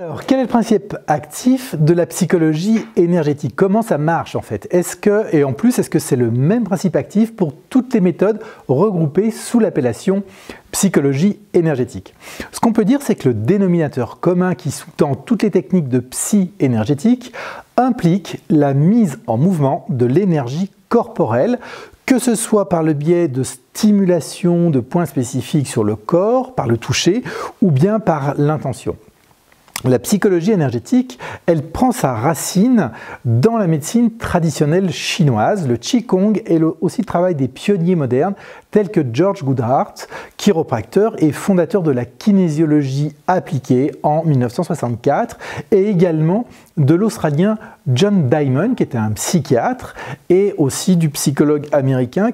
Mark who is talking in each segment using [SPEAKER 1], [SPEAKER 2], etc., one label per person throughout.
[SPEAKER 1] Alors, quel est le principe actif de la psychologie énergétique? Comment ça marche en fait? Et en plus, est-ce que c'est le même principe actif pour toutes les méthodes regroupées sous l'appellation psychologie énergétique? Ce qu'on peut dire, c'est que le dénominateur commun qui sous-tend toutes les techniques de psy énergétique implique la mise en mouvement de l'énergie corporelle, que ce soit par le biais de stimulation de points spécifiques sur le corps, par le toucher, ou bien par l'intention. La psychologie énergétique, elle prend sa racine dans la médecine traditionnelle chinoise, le Qigong et aussi le travail des pionniers modernes tels que George Goodhart, chiropracteur et fondateur de la kinésiologie appliquée en 1964, et également de l'Australien John Diamond, qui était un psychiatre, et aussi du psychologue américain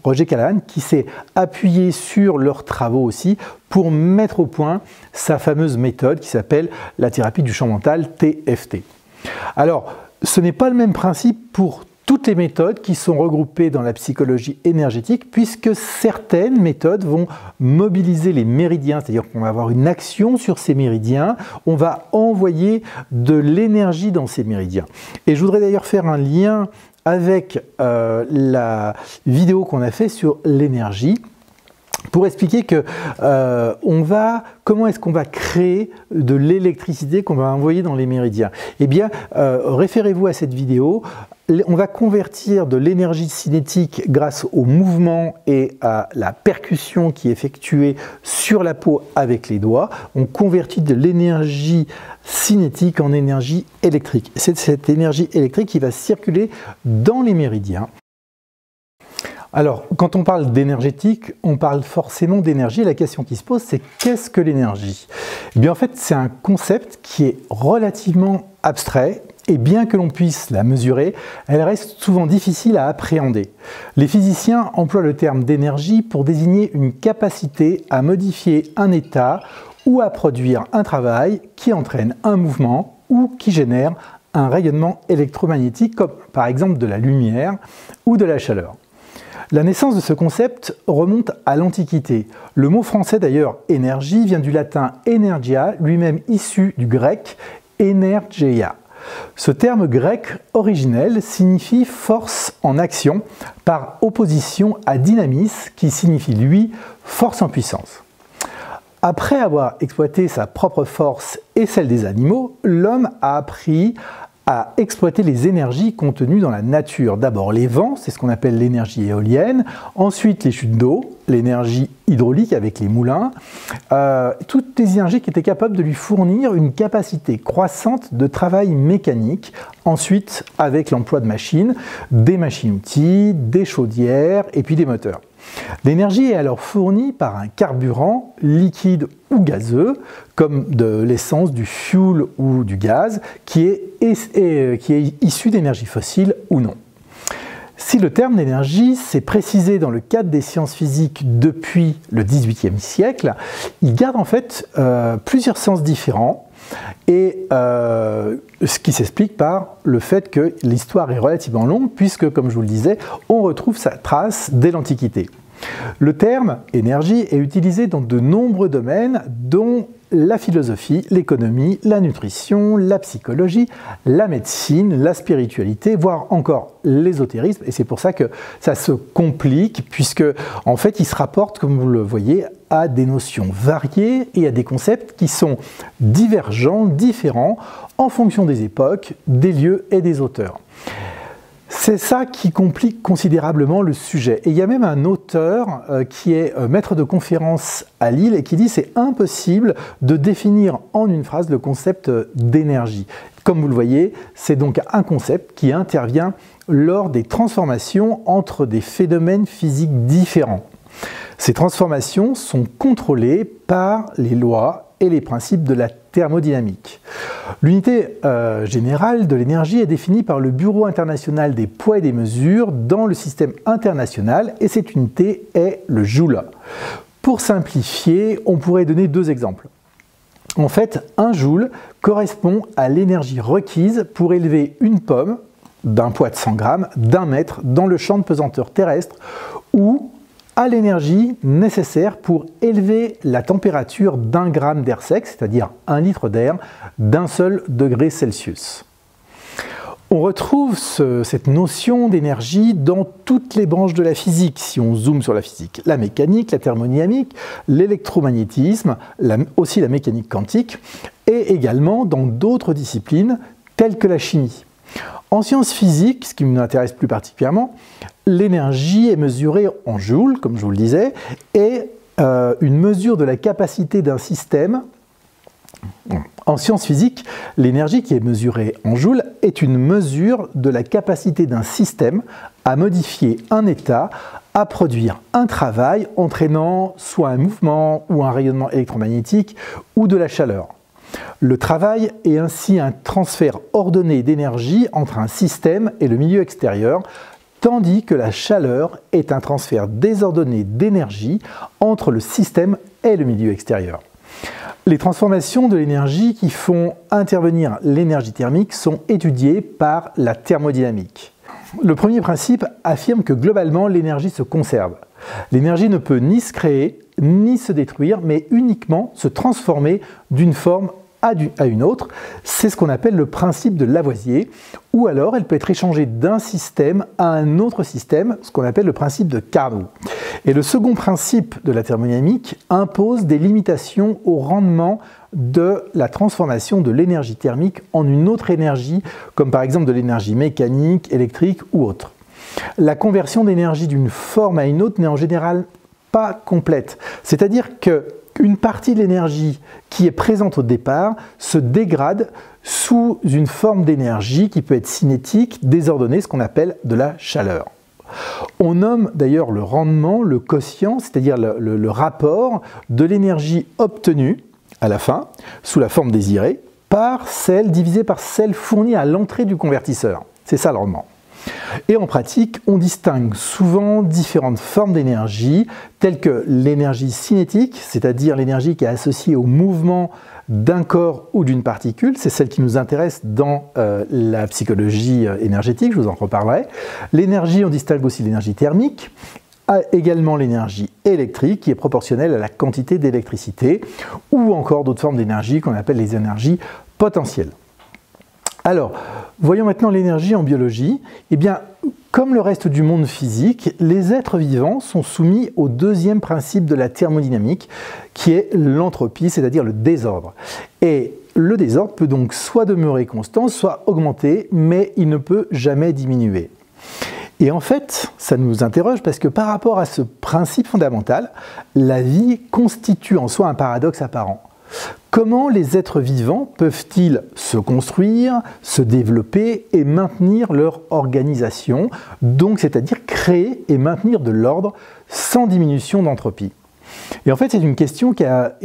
[SPEAKER 1] Roger Callahan, qui s'est appuyé sur leurs travaux aussi pour mettre au point sa fameuse méthode qui s'appelle la thérapie du champ mental, TFT. Alors, ce n'est pas le même principe pour toutes les méthodes qui sont regroupées dans la psychologie énergétique, puisque certaines méthodes vont mobiliser les méridiens, c'est-à-dire qu'on va avoir une action sur ces méridiens, on va envoyer de l'énergie dans ces méridiens. Et je voudrais d'ailleurs faire un lien avec la vidéo qu'on a fait sur l'énergie, pour expliquer que comment est-ce qu'on va créer de l'électricité qu'on va envoyer dans les méridiens. Eh bien, référez-vous à cette vidéo. On va convertir de l'énergie cinétique grâce au mouvement et à la percussion qui est effectuée sur la peau avec les doigts. On convertit de l'énergie cinétique en énergie électrique. C'est cette énergie électrique qui va circuler dans les méridiens. Alors, quand on parle d'énergétique, on parle forcément d'énergie. La question qui se pose, c'est qu'est-ce que l'énergie? Eh bien, en fait, c'est un concept qui est relativement abstrait, et bien que l'on puisse la mesurer, elle reste souvent difficile à appréhender. Les physiciens emploient le terme d'énergie pour désigner une capacité à modifier un état ou à produire un travail qui entraîne un mouvement ou qui génère un rayonnement électromagnétique, comme par exemple de la lumière ou de la chaleur. La naissance de ce concept remonte à l'Antiquité. Le mot français d'ailleurs, énergie, vient du latin energia, lui-même issu du grec energeia. Ce terme grec originel signifie force en action, par opposition à dynamis, qui signifie lui force en puissance. Après avoir exploité sa propre force et celle des animaux, l'homme a appris à exploiter les énergies contenues dans la nature. D'abord les vents, c'est ce qu'on appelle l'énergie éolienne, ensuite les chutes d'eau, l'énergie hydraulique avec les moulins, toutes les énergies qui étaient capables de lui fournir une capacité croissante de travail mécanique, ensuite avec l'emploi de machines, des machines-outils, des chaudières et puis des moteurs. L'énergie est alors fournie par un carburant liquide ou gazeux, comme de l'essence, du fioul ou du gaz, qui est issu d'énergie fossile ou non. Si le terme d'énergie s'est précisé dans le cadre des sciences physiques depuis le XVIIIe siècle, il garde en fait plusieurs sens différents, et ce qui s'explique par le fait que l'histoire est relativement longue, puisque, comme je vous le disais, on retrouve sa trace dès l'Antiquité. Le terme énergie est utilisé dans de nombreux domaines, dont la philosophie, l'économie, la nutrition, la psychologie, la médecine, la spiritualité, voire encore l'ésotérisme. Et c'est pour ça que ça se complique, puisque en fait il se rapporte, comme vous le voyez, à des notions variées et à des concepts qui sont divergents, différents, en fonction des époques, des lieux et des auteurs. C'est ça qui complique considérablement le sujet. Et il y a même un auteur qui est maître de conférence à Lille et qui dit que c'est impossible de définir en une phrase le concept d'énergie. Comme vous le voyez, c'est donc un concept qui intervient lors des transformations entre des phénomènes physiques différents. Ces transformations sont contrôlées par les lois et les principes de la thermodynamique. L'unité générale de l'énergie est définie par le Bureau international des poids et des mesures dans le système international, et cette unité est le joule. Pour simplifier, on pourrait donner deux exemples. En fait, un joule correspond à l'énergie requise pour élever une pomme d'un poids de 100 grammes d'1 mètre dans le champ de pesanteur terrestre, ou a l'énergie nécessaire pour élever la température d'1 gramme d'air sec, c'est-à-dire 1 litre d'air, d'un seul degré Celsius. On retrouve cette notion d'énergie dans toutes les branches de la physique, si on zoome sur la physique. La mécanique, la thermodynamique, l'électromagnétisme, aussi la mécanique quantique, et également dans d'autres disciplines telles que la chimie. En sciences physiques, ce qui nous intéresse plus particulièrement, l'énergie est mesurée en joules, comme je vous le disais, et une mesure de la capacité d'un système. En sciences physiques, l'énergie qui est mesurée en joules est une mesure de la capacité d'un système à modifier un état, à produire un travail entraînant soit un mouvement ou un rayonnement électromagnétique ou de la chaleur. Le travail est ainsi un transfert ordonné d'énergie entre un système et le milieu extérieur, tandis que la chaleur est un transfert désordonné d'énergie entre le système et le milieu extérieur. Les transformations de l'énergie qui font intervenir l'énergie thermique sont étudiées par la thermodynamique. Le premier principe affirme que globalement l'énergie se conserve. L'énergie ne peut ni se créer ni se détruire, mais uniquement se transformer d'une forme à une autre. C'est ce qu'on appelle le principe de Lavoisier, ou alors elle peut être échangée d'un système à un autre système, ce qu'on appelle le principe de Carnot. Et le second principe de la thermodynamique impose des limitations au rendement de la transformation de l'énergie thermique en une autre énergie, comme par exemple de l'énergie mécanique, électrique ou autre. La conversion d'énergie d'une forme à une autre n'est en général pas complète, c'est-à-dire qu'une partie de l'énergie qui est présente au départ se dégrade sous une forme d'énergie qui peut être cinétique, désordonnée, ce qu'on appelle de la chaleur. On nomme d'ailleurs le rendement, le quotient, c'est-à-dire le rapport de l'énergie obtenue à la fin, sous la forme désirée, par celle divisée par celle fournie à l'entrée du convertisseur. C'est ça le rendement. Et en pratique, on distingue souvent différentes formes d'énergie, telles que l'énergie cinétique, c'est-à-dire l'énergie qui est associée au mouvement d'un corps ou d'une particule, c'est celle qui nous intéresse dans la psychologie énergétique, je vous en reparlerai. L'énergie, on distingue aussi l'énergie thermique, également l'énergie électrique qui est proportionnelle à la quantité d'électricité, ou encore d'autres formes d'énergie qu'on appelle les énergies potentielles. Alors, voyons maintenant l'énergie en biologie. Eh bien, comme le reste du monde physique, les êtres vivants sont soumis au deuxième principe de la thermodynamique, qui est l'entropie, c'est-à-dire le désordre. Et le désordre peut donc soit demeurer constant, soit augmenter, mais il ne peut jamais diminuer. Et en fait, ça nous interroge parce que par rapport à ce principe fondamental, la vie constitue en soi un paradoxe apparent. Comment les êtres vivants peuvent-ils se construire, se développer et maintenir leur organisation, donc c'est-à-dire créer et maintenir de l'ordre sans diminution d'entropie? Et en fait, c'est une question qui a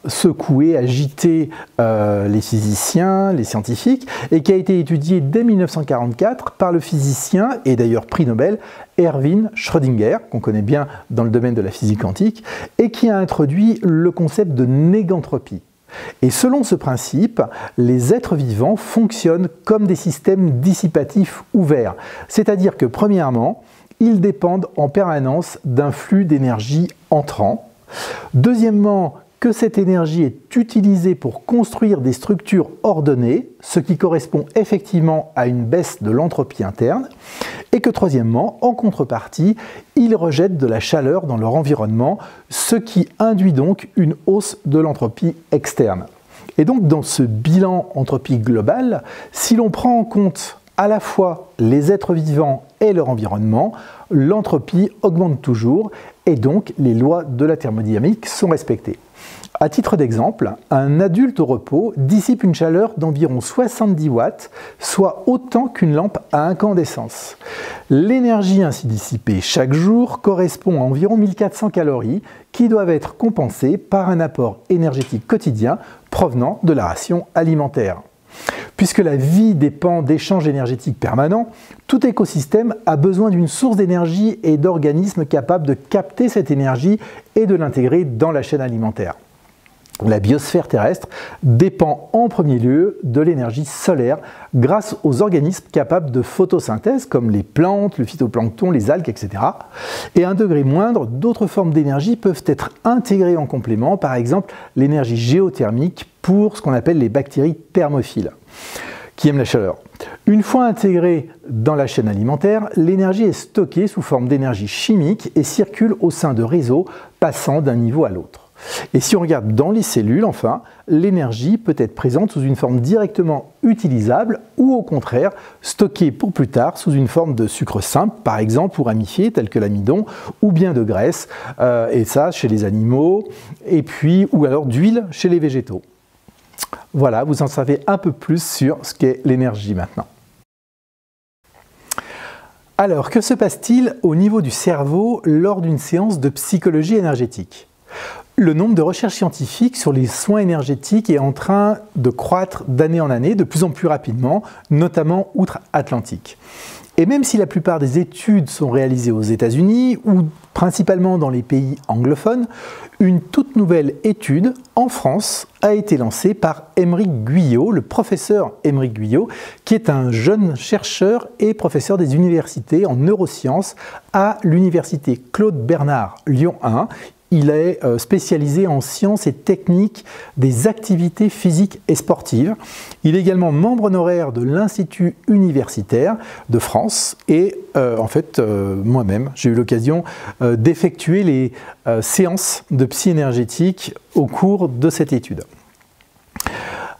[SPEAKER 1] secoué, agité les physiciens, les scientifiques, et qui a été étudiée dès 1944 par le physicien, et d'ailleurs prix Nobel, Erwin Schrödinger, qu'on connaît bien dans le domaine de la physique quantique, et qui a introduit le concept de négantropie. Et selon ce principe, les êtres vivants fonctionnent comme des systèmes dissipatifs ouverts, c'est-à-dire que premièrement, ils dépendent en permanence d'un flux d'énergie entrant. Deuxièmement, que cette énergie est utilisée pour construire des structures ordonnées, ce qui correspond effectivement à une baisse de l'entropie interne. Et que troisièmement, en contrepartie, ils rejettent de la chaleur dans leur environnement, ce qui induit donc une hausse de l'entropie externe. Et donc dans ce bilan entropie global, si l'on prend en compte à la fois les êtres vivants et leur environnement, l'entropie augmente toujours et donc les lois de la thermodynamique sont respectées. À titre d'exemple, un adulte au repos dissipe une chaleur d'environ 70 watts, soit autant qu'une lampe à incandescence. L'énergie ainsi dissipée chaque jour correspond à environ 1400 calories qui doivent être compensées par un apport énergétique quotidien provenant de la ration alimentaire. Puisque la vie dépend d'échanges énergétiques permanents, tout écosystème a besoin d'une source d'énergie et d'organismes capables de capter cette énergie et de l'intégrer dans la chaîne alimentaire. La biosphère terrestre dépend en premier lieu de l'énergie solaire grâce aux organismes capables de photosynthèse comme les plantes, le phytoplancton, les algues, etc. Et à un degré moindre, d'autres formes d'énergie peuvent être intégrées en complément, par exemple l'énergie géothermique pour ce qu'on appelle les bactéries thermophiles, qui aiment la chaleur. Une fois intégrée dans la chaîne alimentaire, l'énergie est stockée sous forme d'énergie chimique et circule au sein de réseaux passant d'un niveau à l'autre. Et si on regarde dans les cellules, enfin, l'énergie peut être présente sous une forme directement utilisable ou au contraire stockée pour plus tard sous une forme de sucre simple, par exemple, ou ramifié, tel que l'amidon, ou bien de graisse, et ça chez les animaux, et puis, ou alors d'huile chez les végétaux. Voilà, vous en savez un peu plus sur ce qu'est l'énergie maintenant. Alors, que se passe-t-il au niveau du cerveau lors d'une séance de psychologie énergétique ? Le nombre de recherches scientifiques sur les soins énergétiques est en train de croître d'année en année, de plus en plus rapidement, notamment outre-Atlantique. Et même si la plupart des études sont réalisées aux États-Unis ou principalement dans les pays anglophones, une toute nouvelle étude en France a été lancée par Aymeric Guyot, le professeur Aymeric Guyot, qui est un jeune chercheur et professeur des universités en neurosciences à l'université Claude Bernard Lyon 1. Il est spécialisé en sciences et techniques des activités physiques et sportives. Il est également membre honoraire de l'Institut universitaire de France et moi-même, j'ai eu l'occasion d'effectuer les séances de psy énergétique au cours de cette étude.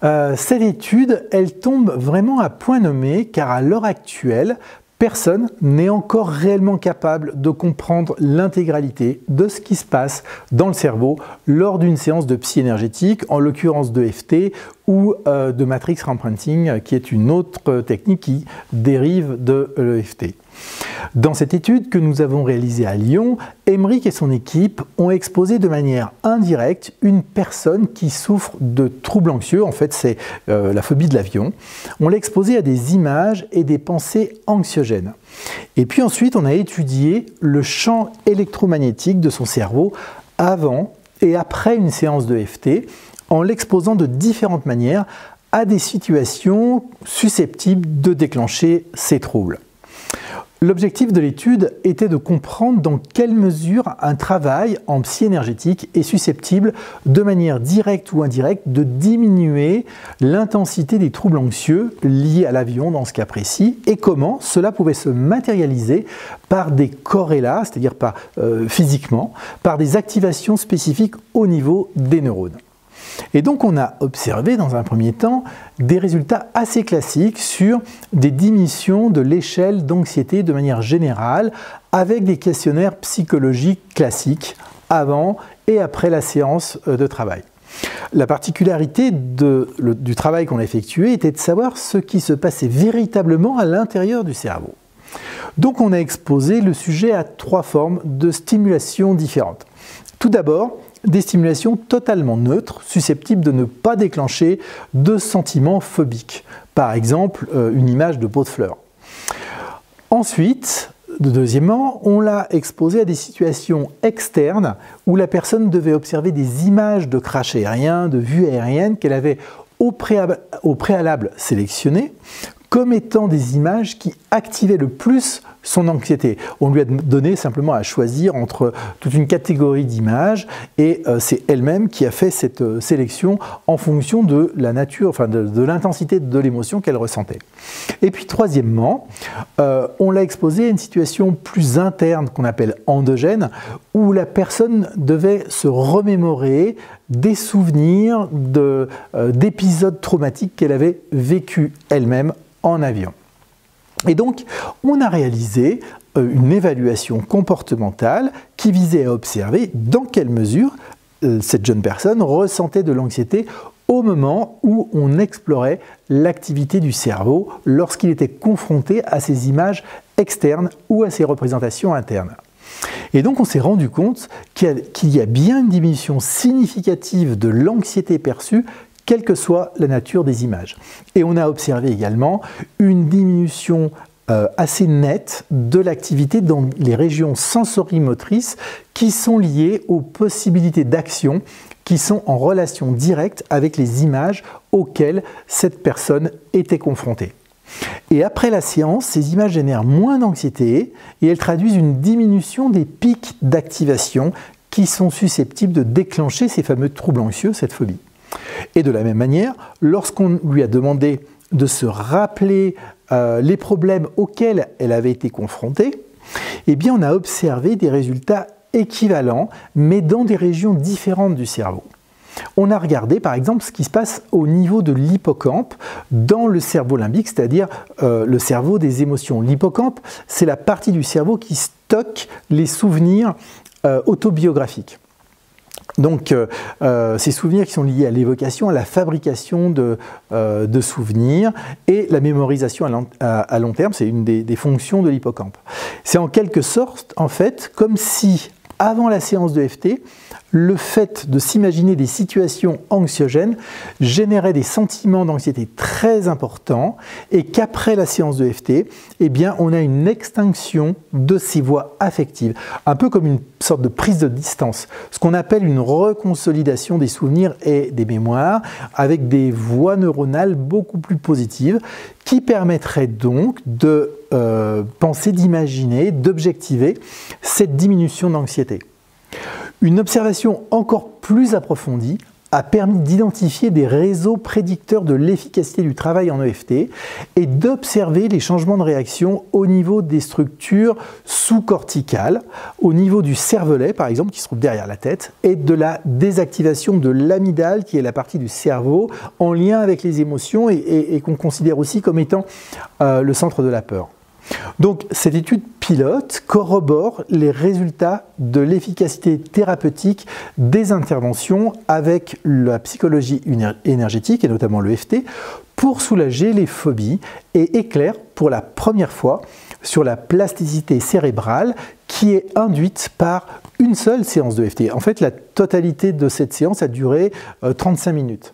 [SPEAKER 1] Cette étude, elle tombe vraiment à point nommé car à l'heure actuelle, personne n'est encore réellement capable de comprendre l'intégralité de ce qui se passe dans le cerveau lors d'une séance de psy énergétique, en l'occurrence de EFT ou de Matrix Reprinting, qui est une autre technique qui dérive de l'EFT. Dans cette étude que nous avons réalisée à Lyon, Aymeric et son équipe ont exposé de manière indirecte une personne qui souffre de troubles anxieux, en fait c'est la phobie de l'avion. On l'a exposée à des images et des pensées anxiogènes. Et puis ensuite on a étudié le champ électromagnétique de son cerveau avant et après une séance de EFT en l'exposant de différentes manières à des situations susceptibles de déclencher ces troubles. L'objectif de l'étude était de comprendre dans quelle mesure un travail en psy énergétique est susceptible, de manière directe ou indirecte, de diminuer l'intensité des troubles anxieux liés à l'avion dans ce cas précis, et comment cela pouvait se matérialiser par des corrélats, c'est-à-dire physiquement, par des activations spécifiques au niveau des neurones. Et donc on a observé dans un premier temps des résultats assez classiques sur des diminutions de l'échelle d'anxiété de manière générale avec des questionnaires psychologiques classiques avant et après la séance de travail. La particularité du travail qu'on a effectué était de savoir ce qui se passait véritablement à l'intérieur du cerveau. Donc on a exposé le sujet à 3 formes de stimulation différentes. Tout d'abord, des stimulations totalement neutres, susceptibles de ne pas déclencher de sentiments phobiques. Par exemple, une image de pot de fleurs. Ensuite, deuxièmement, on l'a exposé à des situations externes où la personne devait observer des images de crash aérien, de vues aériennes qu'elle avait au préalable sélectionnées comme étant des images qui activaient le plus son anxiété. On lui a donné simplement à choisir entre toute une catégorie d'images et c'est elle-même qui a fait cette sélection en fonction de la nature, enfin de l'intensité de l'émotion qu'elle ressentait. Et puis troisièmement, on l'a exposé à une situation plus interne qu'on appelle endogène, où la personne devait se remémorer des souvenirs d'épisodes traumatiques qu'elle avait vécus elle-même en avion. Et donc, on a réalisé une évaluation comportementale qui visait à observer dans quelle mesure cette jeune personne ressentait de l'anxiété au moment où on explorait l'activité du cerveau lorsqu'il était confronté à ces images externes ou à ces représentations internes. Et donc on s'est rendu compte qu'il y a bien une diminution significative de l'anxiété perçue quelle que soit la nature des images. Et on a observé également une diminution assez nette de l'activité dans les régions sensorimotrices qui sont liées aux possibilités d'action qui sont en relation directe avec les images auxquelles cette personne était confrontée. Et après la séance, ces images génèrent moins d'anxiété et elles traduisent une diminution des pics d'activation qui sont susceptibles de déclencher ces fameux troubles anxieux, cette phobie. Et de la même manière, lorsqu'on lui a demandé de se rappeler les problèmes auxquels elle avait été confrontée, eh bien on a observé des résultats équivalents, mais dans des régions différentes du cerveau. On a regardé par exemple ce qui se passe au niveau de l'hippocampe dans le cerveau limbique, c'est-à-dire le cerveau des émotions. L'hippocampe, c'est la partie du cerveau qui stocke les souvenirs autobiographiques. Donc ces souvenirs qui sont liés à l'évocation, à la fabrication de souvenirs et la mémorisation à long terme, c'est une des fonctions de l'hippocampe. C'est en quelque sorte, en fait, comme si avant la séance de FT, le fait de s'imaginer des situations anxiogènes générait des sentiments d'anxiété très importants et qu'après la séance de FT, eh bien, on a une extinction de ces voies affectives, un peu comme une sorte de prise de distance, ce qu'on appelle une reconsolidation des souvenirs et des mémoires avec des voies neuronales beaucoup plus positives qui permettraient donc de penser, d'imaginer, d'objectiver cette diminution d'anxiété. Une observation encore plus approfondie a permis d'identifier des réseaux prédicteurs de l'efficacité du travail en EFT et d'observer les changements de réaction au niveau des structures sous-corticales, au niveau du cervelet par exemple qui se trouve derrière la tête et de la désactivation de l'amygdale qui est la partie du cerveau en lien avec les émotions et qu'on considère aussi comme étant le centre de la peur. Donc cette étude pilote corrobore les résultats de l'efficacité thérapeutique des interventions avec la psychologie énergétique et notamment l'EFT pour soulager les phobies et éclaire pour la première fois sur la plasticité cérébrale qui est induite par une seule séance de EFT. En fait, la totalité de cette séance a duré 35 minutes.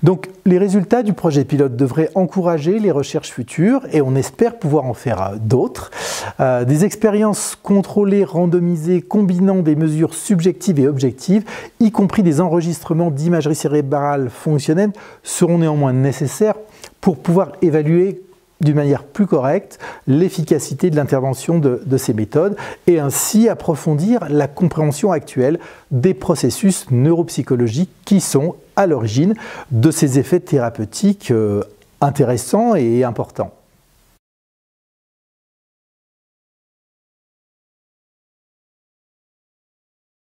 [SPEAKER 1] Donc les résultats du projet pilote devraient encourager les recherches futures et on espère pouvoir en faire d'autres. Des expériences contrôlées, randomisées, combinant des mesures subjectives et objectives, y compris des enregistrements d'imagerie cérébrale fonctionnelle, seront néanmoins nécessaires pour pouvoir évaluer d'une manière plus correcte l'efficacité de l'intervention de ces méthodes et ainsi approfondir la compréhension actuelle des processus neuropsychologiques qui sont à l'origine de ces effets thérapeutiques intéressants et importants.